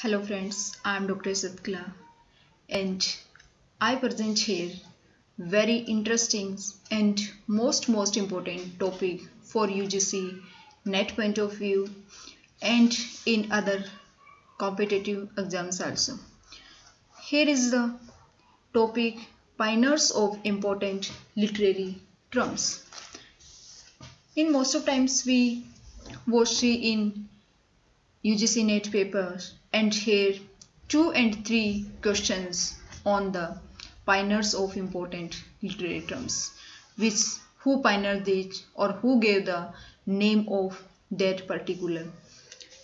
Hello friends, I am Dr. Satkala and I present here very interesting and most important topic for UGC net point of view and in other competitive exams also. Here is the topic pioneers of important literary terms. In most of times we would see in UGC net papers and here 2 and 3 questions on the pioneers of important literary terms, which who pioneered it or who gave the name of that particular.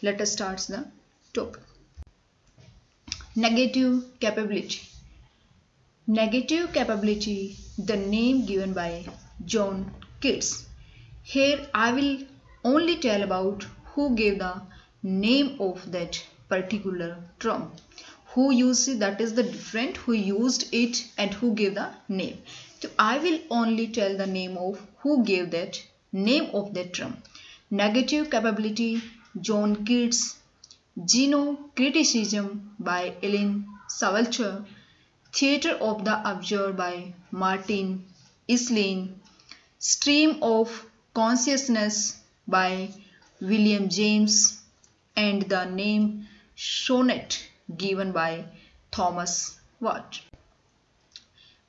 Let us start the topic. Negative capability. Negative capability, the name given by John Keats. Here I will only tell about who gave the name of that particular term. Who used it, that is the different, who used it and who gave the name. So I will only tell the name of who gave that name of that term. Negative capability, John Keats. Xenocriticism by Ellen Sawalter. Theatre of the Observer by Martin Islin. Stream of Consciousness by William James, and the name sonnet given by Thomas Watt.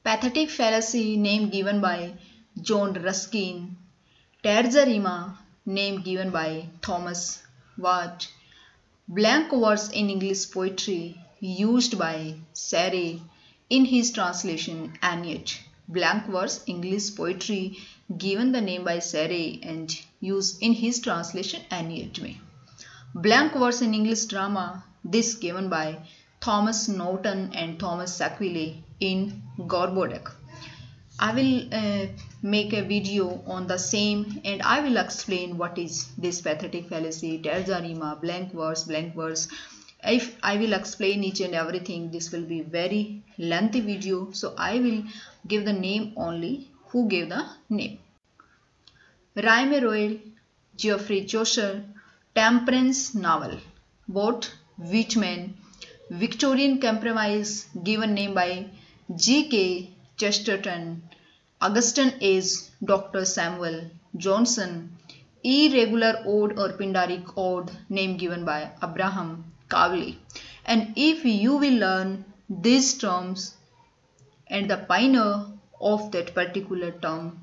Pathetic fallacy, name given by John Ruskin. Terza rima, name given by Thomas Watt. Blank verse in English poetry, used by Serre in his translation Aeneid. Blank verse English poetry given the name by Serre and used in his translation Aeneid में. Blank verse in English drama, this given by Thomas Norton and Thomas Sackville in Gorboduc. I will make a video on the same and I will explain what is this pathetic fallacy, terza rima, blank verse. If I will explain each and everything, this will be very lengthy video, so I will give the name only who gave the name. Rime Royal, Geoffrey Chaucer. Temperance novel, both Whitman. Victorian compromise, given name by G.K. Chesterton. Augustan age, Dr. Samuel Johnson. Irregular ode or Pindaric ode, name given by Abraham Cowley. And if you will learn these terms and the pioneer of that particular term,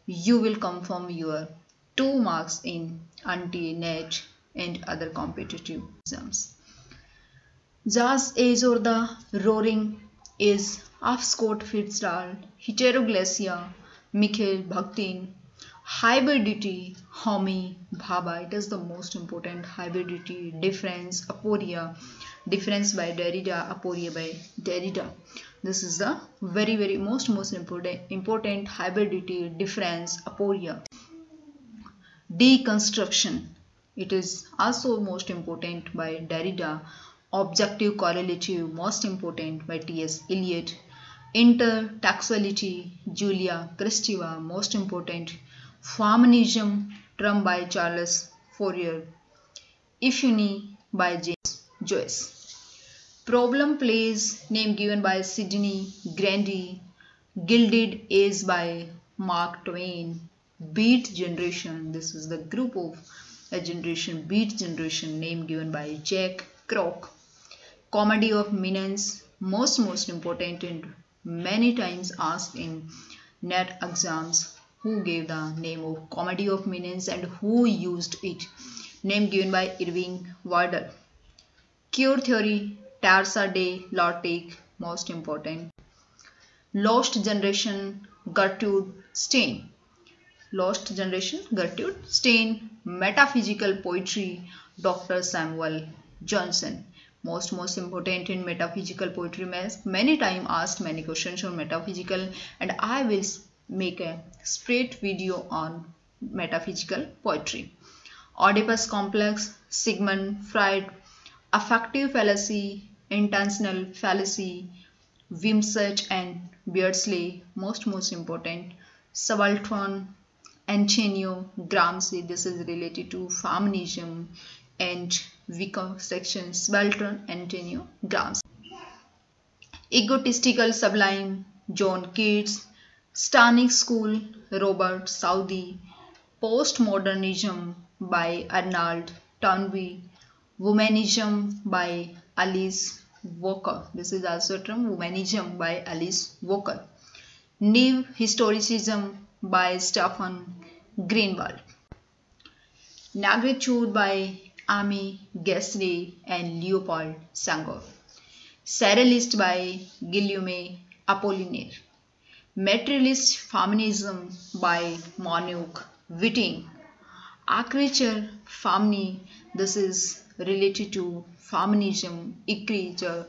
you will confirm your 2 marks in anti-net and other competitive exams. Jazz Age or the Roaring Age of Scott Fitzgerald. Heteroglacia, Mikhail Bakhtin. Hybridity, Homi Bhabha. It is the most important. Hybridity, difference, aporia. Difference by Derrida, aporia by Derrida. This is the very most important hybridity, difference, aporia. Deconstruction. It is also most important by Derrida. Objective correlative, most important by T.S. Eliot. Intertextuality, Julia Kristeva, most important. Feminism, term by Charles Fourier. Euphony by James Joyce. Problem plays, name given by Sidney Grandy. Gilded Age by Mark Twain. Beat Generation, this is the group of a generation, Beat Generation, name given by Jack Kerouac. Comedy of Menace, most important and many times asked in net exams. Who gave the name of Comedy of Menace and who used it? Name given by Irving Wardle. Queer Theory, Teresa de Lautrec, most important. Lost Generation, Gertrude Stein. Lost Generation, Gertrude Stein. Metaphysical Poetry, Dr. Samuel Johnson. Most important in metaphysical poetry. Many times asked many questions on metaphysical, and I will make a separate video on metaphysical poetry. Oedipus complex, Sigmund Freud. Affective fallacy, intentional fallacy, Wimsatt and Beardsley, most important. Subaltern, Antonio Gramsci, this is related to feminism and weaker section, subaltern, Antonio Gramsci. Egotistical sublime, John Keats. Stanic School, Robert Southey. Postmodernism by Arnold Toynbee. Womanism by Alice Walker. This is also a term, womanism by Alice Walker. New Historicism by Stephen Greenwald. Negritude by Amy Gasnier and Leopold Senghor. Serialist by Guillaume Apollinaire. Materialist Feminism by Monique Wittig. Écriture féminine, this is related to feminism. Écriture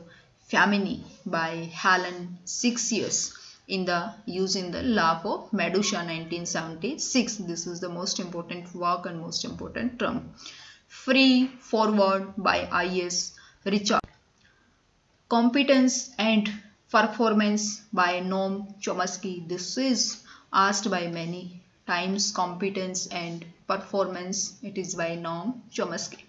féminine by Helen Sixers in the using the Law of Medusa 1976. This is the most important work and most important term. Free Forward by I.S. Richard. Competence and Performance by Noam Chomsky. This is asked by many times. Competence and Performance. It is by Noam Chomsky.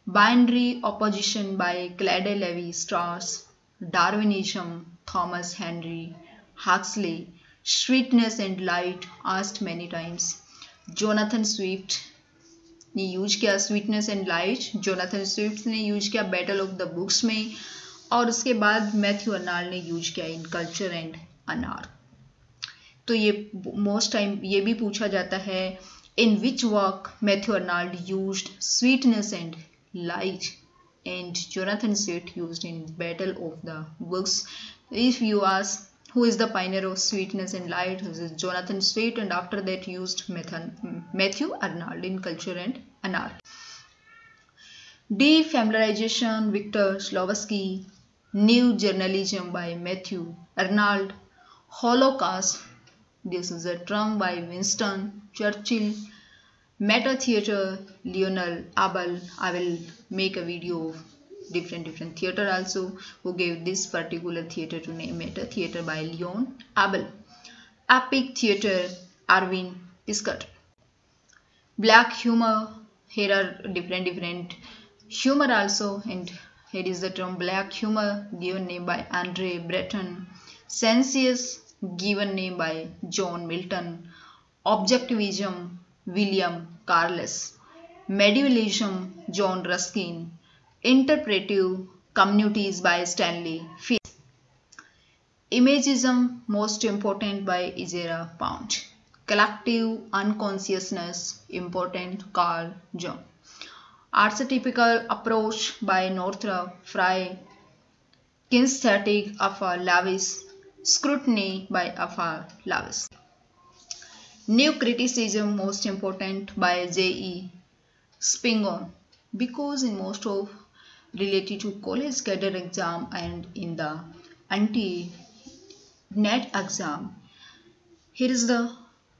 Binary Opposition by Claude Lévi-Strauss. Darwinism, Thomas Henry Huxley. Sweetness and Light, asked many times. Jonathan Swift ने use किया sweetness and light. Jonathan Swift ने use किया battle of the books में, और उसके बाद Matthew Arnold ने use किया इन कल्चर एंड अनार. तो ये मोस्ट टाइम ये भी पूछा जाता है, in which work Matthew Arnold used sweetness and light and Jonathan Swift used in Battle of the Books. If you ask who is the pioneer of sweetness and light, this is Jonathan Swift, and after that used Matthew Arnold in Culture and Anarchy. Defamiliarization, Victor Slowacki. New Journalism by Matthew Arnold. Holocaust, this is a term by Winston Churchill. Meta theater, Lionel Abel. I will make a video of different theater also, who gave this particular theater to name Meta theater by Leon Abel. Epic theater, Arvin Piscator. Black humor, here are different humor also, and here is the term black humor, given name by Andre Breton. Sensuous, given name by John Milton. Objectivism, William Carlos. Medievalism, John Ruskin. Interpretive communities by Stanley Fish. Imagism, most important by Ezra Pound. Collective unconsciousness, important Carl Jung. Archetypical approach by Northrop Frye. Kinesthetic, Alpha Lewis. Scrutiny by Alpha Lewis. New criticism, most important by J.E. Spingarn, because in most of related to college cadre exam and in the anti-net exam, here is the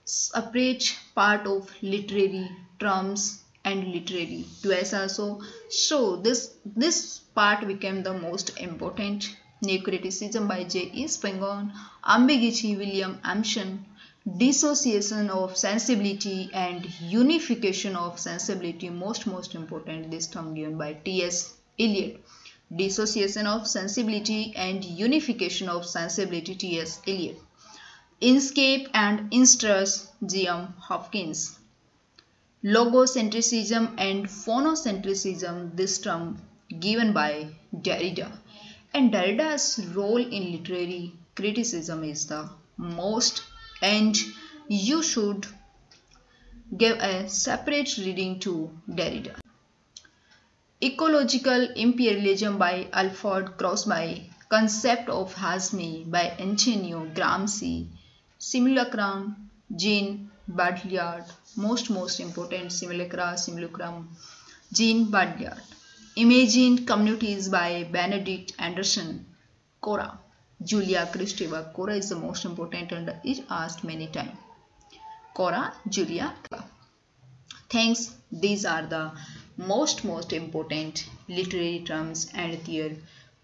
separate part of literary terms and literary twice also. So this part became the most important. New criticism by J.E. Spingarn. Ambiguity, William Emerson. Dissociation of sensibility and unification of sensibility, most important, this term given by T.S. Eliot. Dissociation of sensibility and unification of sensibility, T.S. Eliot. Inscape and instrus, G.M. Hopkins. Logocentrism and phonocentrism, this term given by Derrida. And Derrida's role in literary criticism is the most, and you should give a separate reading to Derrida. Ecological imperialism by Alfred Crosby. Concept of Hazme by Antonio Gramsci. Simulacrum, Jean Baudrillard. Most important, simulacrum, Jean Baudrillard. Imagined communities by Benedict Anderson. Cora, Julia Kristeva. Cora is the most important and is asked many times. Cora, Julia. Thanks. These are the most important literary terms and their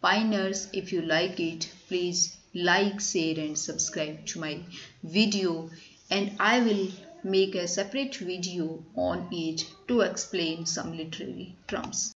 pioneers. If you like it, please like, share and subscribe to my video, and I will make a separate video on it to explain some literary terms.